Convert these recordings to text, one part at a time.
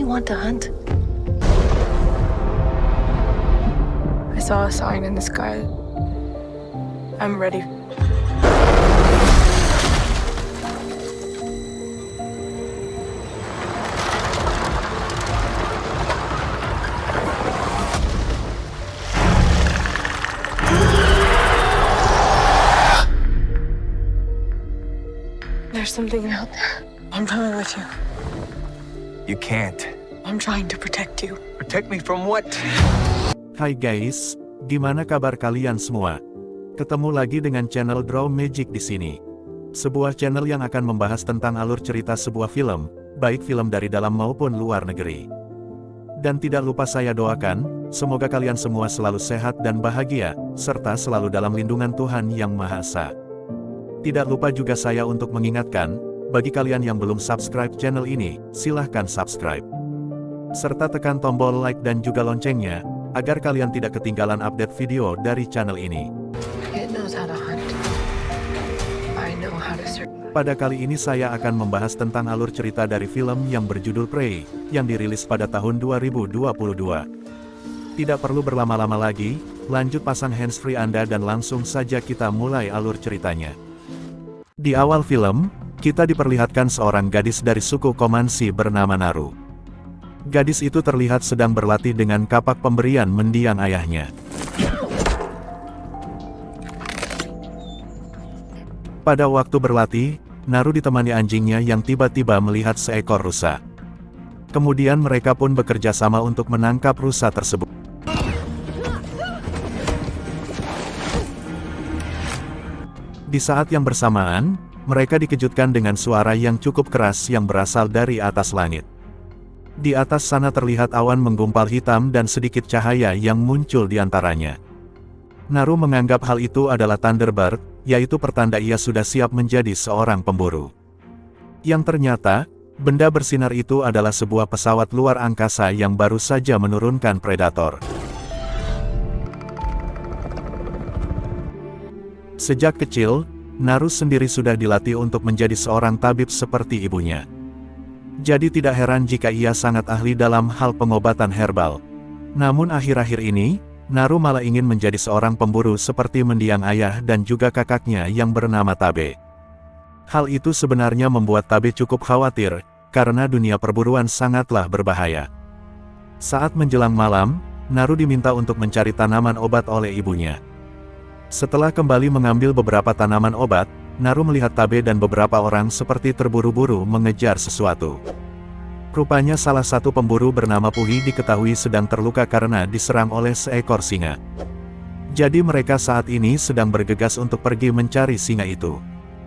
want to hunt? I saw a sign in the sky. I'm ready. There's something out there. I'm coming with you. You can't. I'm trying to protect you. Protect me from what? Hai guys, gimana kabar kalian semua? Ketemu lagi dengan channel Draw Magic di sini. Sebuah channel yang akan membahas tentang alur cerita sebuah film, baik film dari dalam maupun luar negeri. Dan tidak lupa saya doakan, semoga kalian semua selalu sehat dan bahagia, serta selalu dalam lindungan Tuhan Yang Maha Esa. Tidak lupa juga saya untuk mengingatkan, bagi kalian yang belum subscribe channel ini, silahkan subscribe. Serta tekan tombol like dan juga loncengnya, agar kalian tidak ketinggalan update video dari channel ini. It knows how to hunt. I know how to survive. Pada kali ini saya akan membahas tentang alur cerita dari film yang berjudul Prey, yang dirilis pada tahun 2022. Tidak perlu berlama-lama lagi, lanjut pasang handsfree Anda dan langsung saja kita mulai alur ceritanya. Di awal film, kita diperlihatkan seorang gadis dari suku Comanche bernama Naru. Gadis itu terlihat sedang berlatih dengan kapak pemberian mendiang ayahnya. Pada waktu berlatih, Naru ditemani anjingnya yang tiba-tiba melihat seekor rusa. Kemudian mereka pun bekerja sama untuk menangkap rusa tersebut. Di saat yang bersamaan, mereka dikejutkan dengan suara yang cukup keras yang berasal dari atas langit. Di atas sana terlihat awan menggumpal hitam dan sedikit cahaya yang muncul di antaranya. Naru menganggap hal itu adalah Thunderbird, yaitu pertanda ia sudah siap menjadi seorang pemburu. Yang ternyata, benda bersinar itu adalah sebuah pesawat luar angkasa yang baru saja menurunkan predator. Sejak kecil, Naru sendiri sudah dilatih untuk menjadi seorang tabib seperti ibunya. Jadi tidak heran jika ia sangat ahli dalam hal pengobatan herbal. Namun akhir-akhir ini, Naru malah ingin menjadi seorang pemburu seperti mendiang ayah dan juga kakaknya yang bernama Tabe. Hal itu sebenarnya membuat Tabe cukup khawatir, karena dunia perburuan sangatlah berbahaya. Saat menjelang malam, Naru diminta untuk mencari tanaman obat oleh ibunya. Setelah kembali mengambil beberapa tanaman obat, Naru melihat Tabe dan beberapa orang seperti terburu-buru mengejar sesuatu. Rupanya salah satu pemburu bernama Puhi diketahui sedang terluka karena diserang oleh seekor singa. Jadi mereka saat ini sedang bergegas untuk pergi mencari singa itu.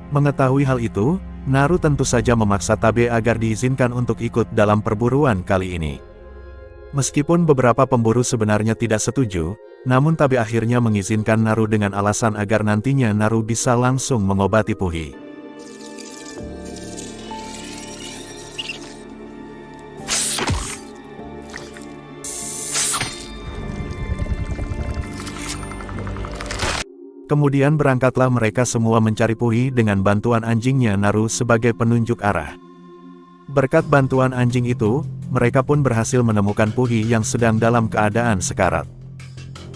Mengetahui hal itu, Naru tentu saja memaksa Tabe agar diizinkan untuk ikut dalam perburuan kali ini. Meskipun beberapa pemburu sebenarnya tidak setuju, namun Tabe akhirnya mengizinkan Naru dengan alasan agar nantinya Naru bisa langsung mengobati Puhi. Kemudian berangkatlah mereka semua mencari Puhi dengan bantuan anjingnya Naru sebagai penunjuk arah. Berkat bantuan anjing itu, mereka pun berhasil menemukan Puhi yang sedang dalam keadaan sekarat.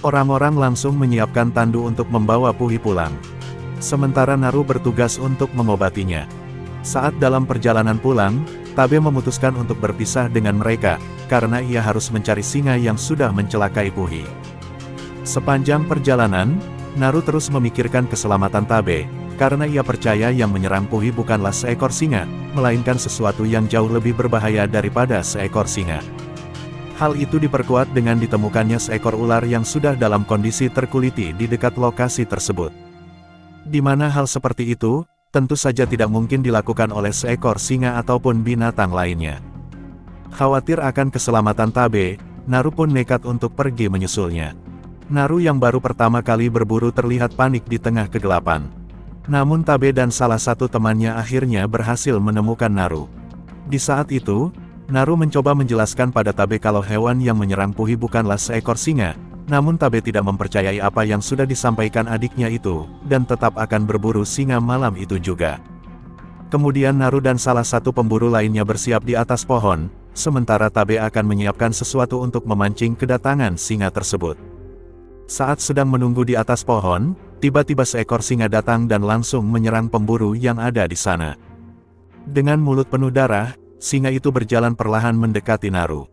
Orang-orang langsung menyiapkan tandu untuk membawa Puhi pulang. Sementara Naru bertugas untuk mengobatinya. Saat dalam perjalanan pulang, Tabe memutuskan untuk berpisah dengan mereka, karena ia harus mencari singa yang sudah mencelakai Puhi. Sepanjang perjalanan, Naru terus memikirkan keselamatan Tabe, karena ia percaya yang menyerang Puhi bukanlah seekor singa, melainkan sesuatu yang jauh lebih berbahaya daripada seekor singa. Hal itu diperkuat dengan ditemukannya seekor ular yang sudah dalam kondisi terkuliti di dekat lokasi tersebut. Di mana hal seperti itu, tentu saja tidak mungkin dilakukan oleh seekor singa ataupun binatang lainnya. Khawatir akan keselamatan Tabe, Naru pun nekat untuk pergi menyusulnya. Naru yang baru pertama kali berburu terlihat panik di tengah kegelapan. Namun Tabe dan salah satu temannya akhirnya berhasil menemukan Naru. Di saat itu, Naru mencoba menjelaskan pada Tabe kalau hewan yang menyerang Puhi bukanlah seekor singa, namun Tabe tidak mempercayai apa yang sudah disampaikan adiknya itu, dan tetap akan berburu singa malam itu juga. Kemudian Naru dan salah satu pemburu lainnya bersiap di atas pohon, sementara Tabe akan menyiapkan sesuatu untuk memancing kedatangan singa tersebut. Saat sedang menunggu di atas pohon, tiba-tiba seekor singa datang dan langsung menyerang pemburu yang ada di sana. Dengan mulut penuh darah, singa itu berjalan perlahan mendekati Naru.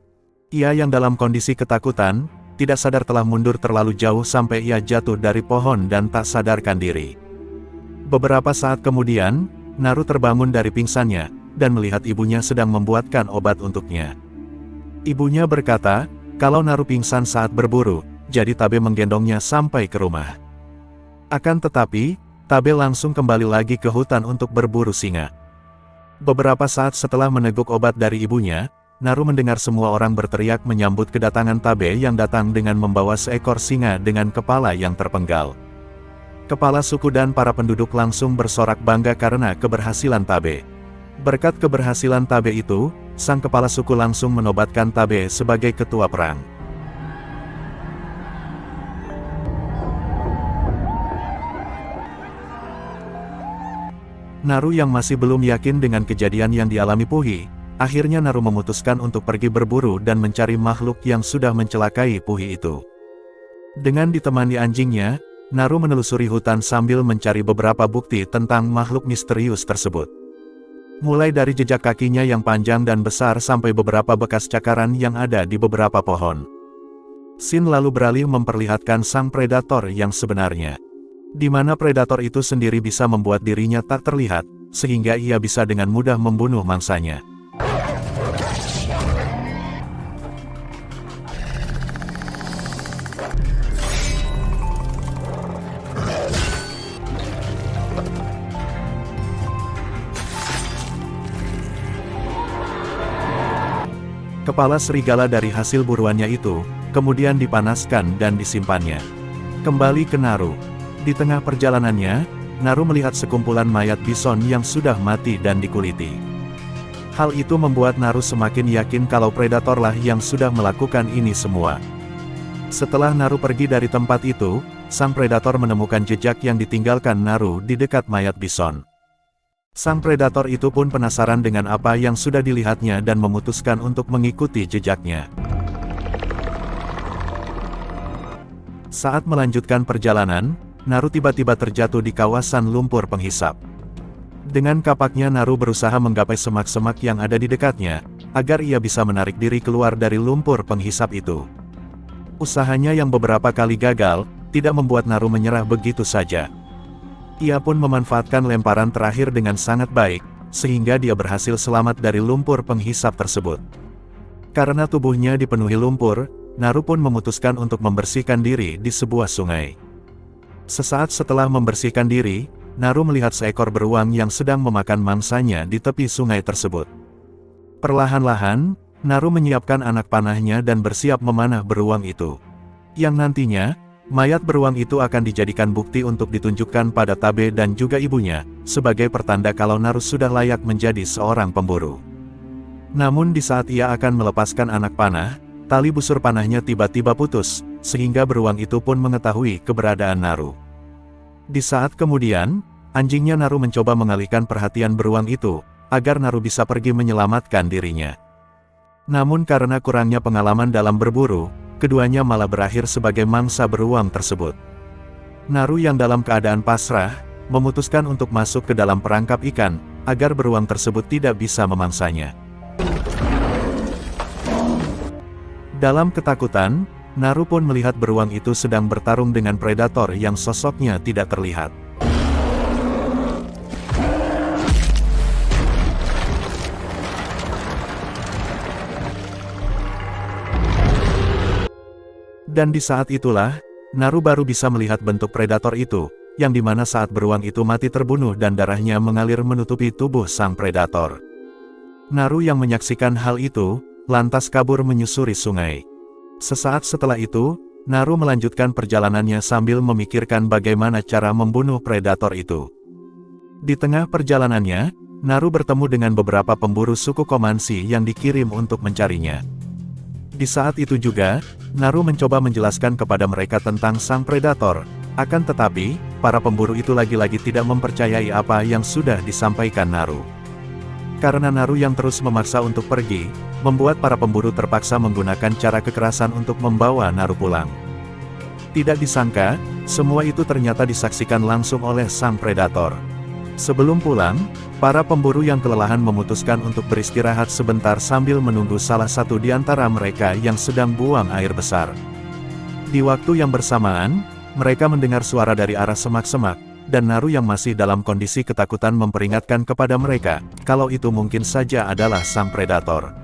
Ia yang dalam kondisi ketakutan, tidak sadar telah mundur terlalu jauh sampai ia jatuh dari pohon dan tak sadarkan diri. Beberapa saat kemudian, Naru terbangun dari pingsannya, dan melihat ibunya sedang membuatkan obat untuknya. Ibunya berkata, kalau Naru pingsan saat berburu, jadi Tabe menggendongnya sampai ke rumah. Akan tetapi, Tabe langsung kembali lagi ke hutan untuk berburu singa. Beberapa saat setelah meneguk obat dari ibunya, Naru mendengar semua orang berteriak menyambut kedatangan Tabe yang datang dengan membawa seekor singa dengan kepala yang terpenggal. Kepala suku dan para penduduk langsung bersorak bangga karena keberhasilan Tabe. Berkat keberhasilan Tabe itu, sang kepala suku langsung menobatkan Tabe sebagai ketua perang. Naru yang masih belum yakin dengan kejadian yang dialami Puhi, akhirnya Naru memutuskan untuk pergi berburu dan mencari makhluk yang sudah mencelakai Puhi itu. Dengan ditemani anjingnya, Naru menelusuri hutan sambil mencari beberapa bukti tentang makhluk misterius tersebut. Mulai dari jejak kakinya yang panjang dan besar sampai beberapa bekas cakaran yang ada di beberapa pohon. Sin lalu beralih memperlihatkan sang predator yang sebenarnya. Di mana predator itu sendiri bisa membuat dirinya tak terlihat, sehingga ia bisa dengan mudah membunuh mangsanya. Kepala serigala dari hasil buruannya itu, kemudian dipanaskan dan disimpannya. Kembali ke Naru. Di tengah perjalanannya, Naru melihat sekumpulan mayat bison yang sudah mati dan dikuliti. Hal itu membuat Naru semakin yakin kalau predatorlah yang sudah melakukan ini semua. Setelah Naru pergi dari tempat itu, sang predator menemukan jejak yang ditinggalkan Naru di dekat mayat bison. Sang predator itu pun penasaran dengan apa yang sudah dilihatnya dan memutuskan untuk mengikuti jejaknya. Saat melanjutkan perjalanan, Naru tiba-tiba terjatuh di kawasan lumpur penghisap. Dengan kapaknya Naru berusaha menggapai semak-semak yang ada di dekatnya, agar ia bisa menarik diri keluar dari lumpur penghisap itu. Usahanya yang beberapa kali gagal, tidak membuat Naru menyerah begitu saja. Ia pun memanfaatkan lemparan terakhir dengan sangat baik, sehingga dia berhasil selamat dari lumpur penghisap tersebut. Karena tubuhnya dipenuhi lumpur, Naru pun memutuskan untuk membersihkan diri di sebuah sungai. Sesaat setelah membersihkan diri, Naru melihat seekor beruang yang sedang memakan mangsanya di tepi sungai tersebut. Perlahan-lahan, Naru menyiapkan anak panahnya dan bersiap memanah beruang itu. Yang nantinya, mayat beruang itu akan dijadikan bukti untuk ditunjukkan pada Tabe dan juga ibunya, sebagai pertanda kalau Naru sudah layak menjadi seorang pemburu. Namun di saat ia akan melepaskan anak panah, tali busur panahnya tiba-tiba putus, sehingga beruang itu pun mengetahui keberadaan Naru. Di saat kemudian, anjingnya Naru mencoba mengalihkan perhatian beruang itu, agar Naru bisa pergi menyelamatkan dirinya. Namun karena kurangnya pengalaman dalam berburu, keduanya malah berakhir sebagai mangsa beruang tersebut. Naru yang dalam keadaan pasrah, memutuskan untuk masuk ke dalam perangkap ikan, agar beruang tersebut tidak bisa memangsanya. Dalam ketakutan, Naru pun melihat beruang itu sedang bertarung dengan predator yang sosoknya tidak terlihat. Dan di saat itulah, Naru baru bisa melihat bentuk predator itu, yang dimana saat beruang itu mati terbunuh dan darahnya mengalir menutupi tubuh sang predator. Naru yang menyaksikan hal itu, lantas kabur menyusuri sungai. Sesaat setelah itu, Naru melanjutkan perjalanannya sambil memikirkan bagaimana cara membunuh predator itu. Di tengah perjalanannya, Naru bertemu dengan beberapa pemburu suku Komansi yang dikirim untuk mencarinya. Di saat itu juga, Naru mencoba menjelaskan kepada mereka tentang sang predator, akan tetapi, para pemburu itu lagi-lagi tidak mempercayai apa yang sudah disampaikan Naru. Karena Naru yang terus memaksa untuk pergi, membuat para pemburu terpaksa menggunakan cara kekerasan untuk membawa Naru pulang. Tidak disangka, semua itu ternyata disaksikan langsung oleh sang predator. Sebelum pulang, para pemburu yang kelelahan memutuskan untuk beristirahat sebentar sambil menunggu salah satu di antara mereka yang sedang buang air besar. Di waktu yang bersamaan, mereka mendengar suara dari arah semak-semak, dan Naru yang masih dalam kondisi ketakutan memperingatkan kepada mereka, kalau itu mungkin saja adalah sang predator.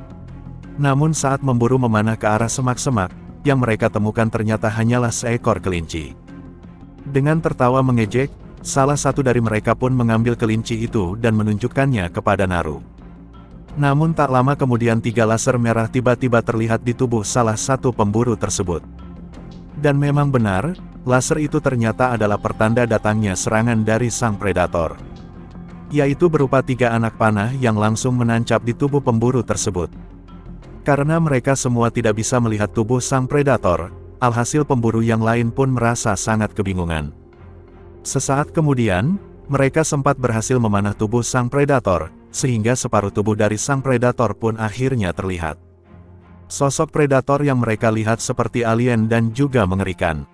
Namun saat memburu memanah ke arah semak-semak, yang mereka temukan ternyata hanyalah seekor kelinci. Dengan tertawa mengejek, salah satu dari mereka pun mengambil kelinci itu dan menunjukkannya kepada Naru. Namun tak lama kemudian 3 laser merah tiba-tiba terlihat di tubuh salah satu pemburu tersebut. Dan memang benar, laser itu ternyata adalah pertanda datangnya serangan dari sang predator. Yaitu berupa 3 anak panah yang langsung menancap di tubuh pemburu tersebut. Karena mereka semua tidak bisa melihat tubuh sang predator, alhasil pemburu yang lain pun merasa sangat kebingungan. Sesaat kemudian, mereka sempat berhasil memanah tubuh sang predator, sehingga separuh tubuh dari sang predator pun akhirnya terlihat. Sosok predator yang mereka lihat seperti alien dan juga mengerikan.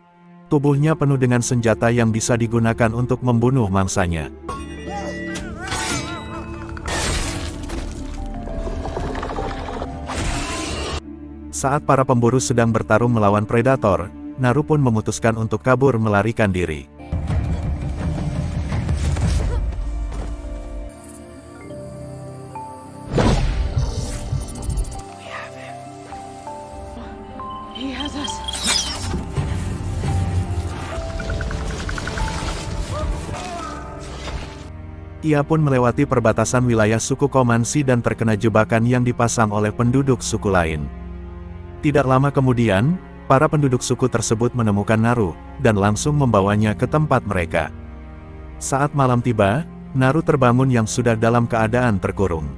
Tubuhnya penuh dengan senjata yang bisa digunakan untuk membunuh mangsanya. Saat para pemburu sedang bertarung melawan predator, Naru pun memutuskan untuk kabur melarikan diri. He has us. Ia pun melewati perbatasan wilayah suku Komansi dan terkena jebakan yang dipasang oleh penduduk suku lain. Tidak lama kemudian, para penduduk suku tersebut menemukan Naru, dan langsung membawanya ke tempat mereka. Saat malam tiba, Naru terbangun yang sudah dalam keadaan terkurung.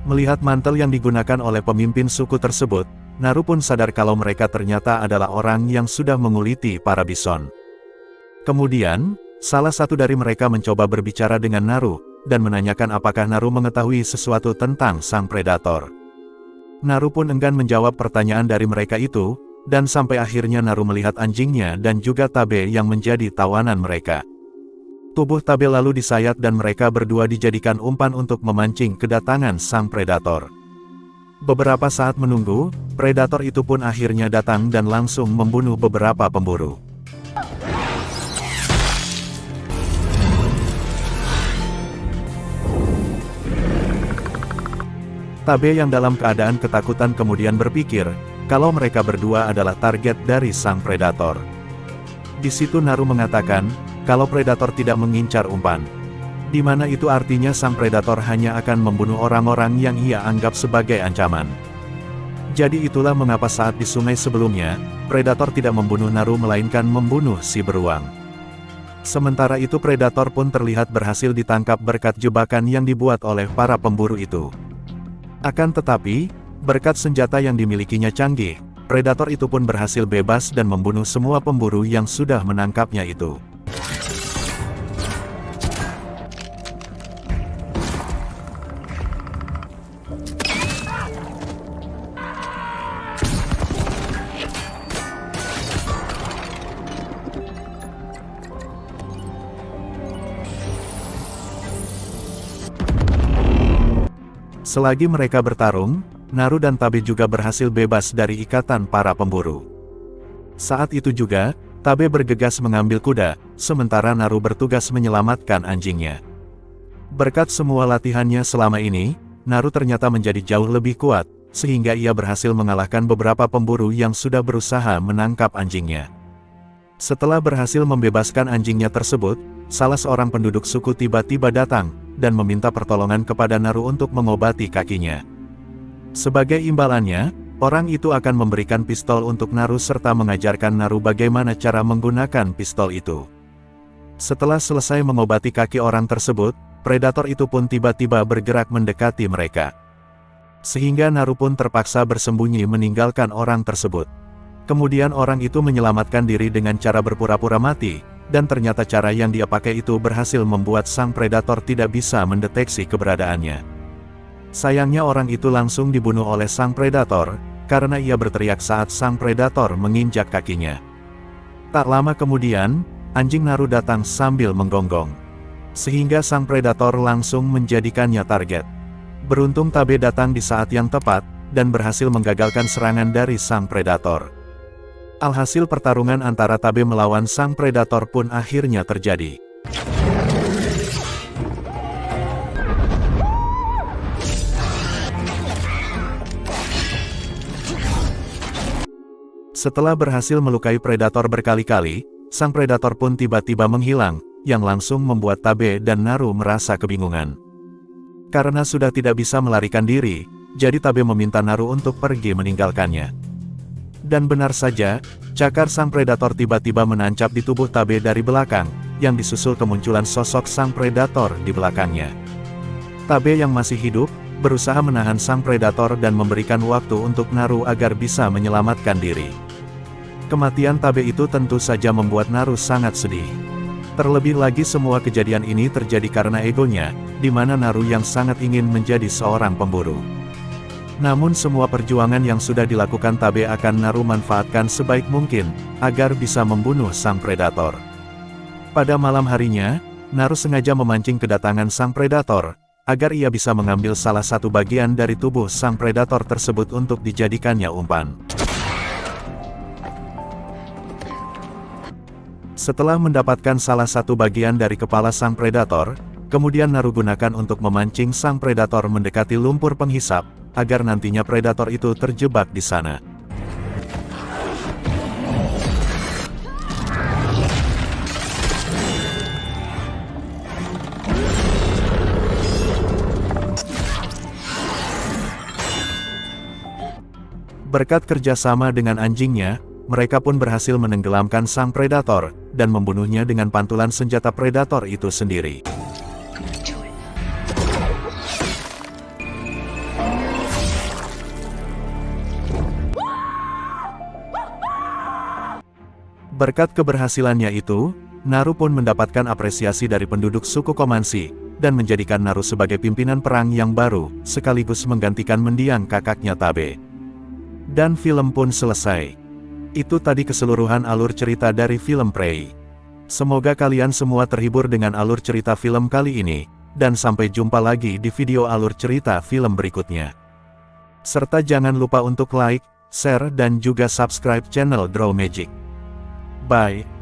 Melihat mantel yang digunakan oleh pemimpin suku tersebut, Naru pun sadar kalau mereka ternyata adalah orang yang sudah menguliti para bison. Kemudian, salah satu dari mereka mencoba berbicara dengan Naru, dan menanyakan apakah Naru mengetahui sesuatu tentang sang predator. Naru pun enggan menjawab pertanyaan dari mereka itu, dan sampai akhirnya Naru melihat anjingnya dan juga Tabe yang menjadi tawanan mereka. Tubuh Tabe lalu disayat dan mereka berdua dijadikan umpan untuk memancing kedatangan sang predator. Beberapa saat menunggu, predator itu pun akhirnya datang dan langsung membunuh beberapa pemburu. Tabe yang dalam keadaan ketakutan kemudian berpikir, kalau mereka berdua adalah target dari sang predator. Di situ Naru mengatakan, kalau predator tidak mengincar umpan. Di mana itu artinya sang predator hanya akan membunuh orang-orang yang ia anggap sebagai ancaman. Jadi itulah mengapa saat di sungai sebelumnya, predator tidak membunuh Naru melainkan membunuh si beruang. Sementara itu predator pun terlihat berhasil ditangkap berkat jebakan yang dibuat oleh para pemburu itu. Akan tetapi, berkat senjata yang dimilikinya canggih, predator itu pun berhasil bebas dan membunuh semua pemburu yang sudah menangkapnya itu. Selagi mereka bertarung, Naru dan Tabe juga berhasil bebas dari ikatan para pemburu. Saat itu juga, Tabe bergegas mengambil kuda, sementara Naru bertugas menyelamatkan anjingnya. Berkat semua latihannya selama ini, Naru ternyata menjadi jauh lebih kuat, sehingga ia berhasil mengalahkan beberapa pemburu yang sudah berusaha menangkap anjingnya. Setelah berhasil membebaskan anjingnya tersebut, salah seorang penduduk suku tiba-tiba datang, dan meminta pertolongan kepada Naru untuk mengobati kakinya. Sebagai imbalannya, orang itu akan memberikan pistol untuk Naru serta mengajarkan Naru bagaimana cara menggunakan pistol itu. Setelah selesai mengobati kaki orang tersebut, predator itu pun tiba-tiba bergerak mendekati mereka. Sehingga Naru pun terpaksa bersembunyi meninggalkan orang tersebut. Kemudian orang itu menyelamatkan diri dengan cara berpura-pura mati, dan ternyata cara yang dia pakai itu berhasil membuat sang predator tidak bisa mendeteksi keberadaannya. Sayangnya orang itu langsung dibunuh oleh sang predator, karena ia berteriak saat sang predator menginjak kakinya. Tak lama kemudian, anjing Naru datang sambil menggonggong. Sehingga sang predator langsung menjadikannya target. Beruntung Tabe datang di saat yang tepat, dan berhasil menggagalkan serangan dari sang predator. Alhasil pertarungan antara Tabe melawan sang predator pun akhirnya terjadi. Setelah berhasil melukai predator berkali-kali, sang predator pun tiba-tiba menghilang, yang langsung membuat Tabe dan Naru merasa kebingungan. Karena sudah tidak bisa melarikan diri, jadi Tabe meminta Naru untuk pergi meninggalkannya. Dan benar saja, cakar sang predator tiba-tiba menancap di tubuh Tabe dari belakang, yang disusul kemunculan sosok sang predator di belakangnya. Tabe yang masih hidup, berusaha menahan sang predator dan memberikan waktu untuk Naru agar bisa menyelamatkan diri. Kematian Tabe itu tentu saja membuat Naru sangat sedih. Terlebih lagi semua kejadian ini terjadi karena egonya, di mana Naru yang sangat ingin menjadi seorang pemburu. Namun semua perjuangan yang sudah dilakukan Tabe akan Naru manfaatkan sebaik mungkin, agar bisa membunuh sang predator. Pada malam harinya, Naru sengaja memancing kedatangan sang predator, agar ia bisa mengambil salah satu bagian dari tubuh sang predator tersebut untuk dijadikannya umpan. Setelah mendapatkan salah satu bagian dari kepala sang predator, kemudian Naru gunakan untuk memancing sang predator mendekati lumpur penghisap, agar nantinya predator itu terjebak di sana. Berkat kerjasama dengan anjingnya, mereka pun berhasil menenggelamkan sang predator, dan membunuhnya dengan pantulan senjata predator itu sendiri. Berkat keberhasilannya itu, Naru pun mendapatkan apresiasi dari penduduk suku Komansi, dan menjadikan Naru sebagai pimpinan perang yang baru, sekaligus menggantikan mendiang kakaknya Tabe. Dan film pun selesai. Itu tadi keseluruhan alur cerita dari film Prey. Semoga kalian semua terhibur dengan alur cerita film kali ini, dan sampai jumpa lagi di video alur cerita film berikutnya. Serta jangan lupa untuk like, share dan juga subscribe channel Draw Magic. Bye.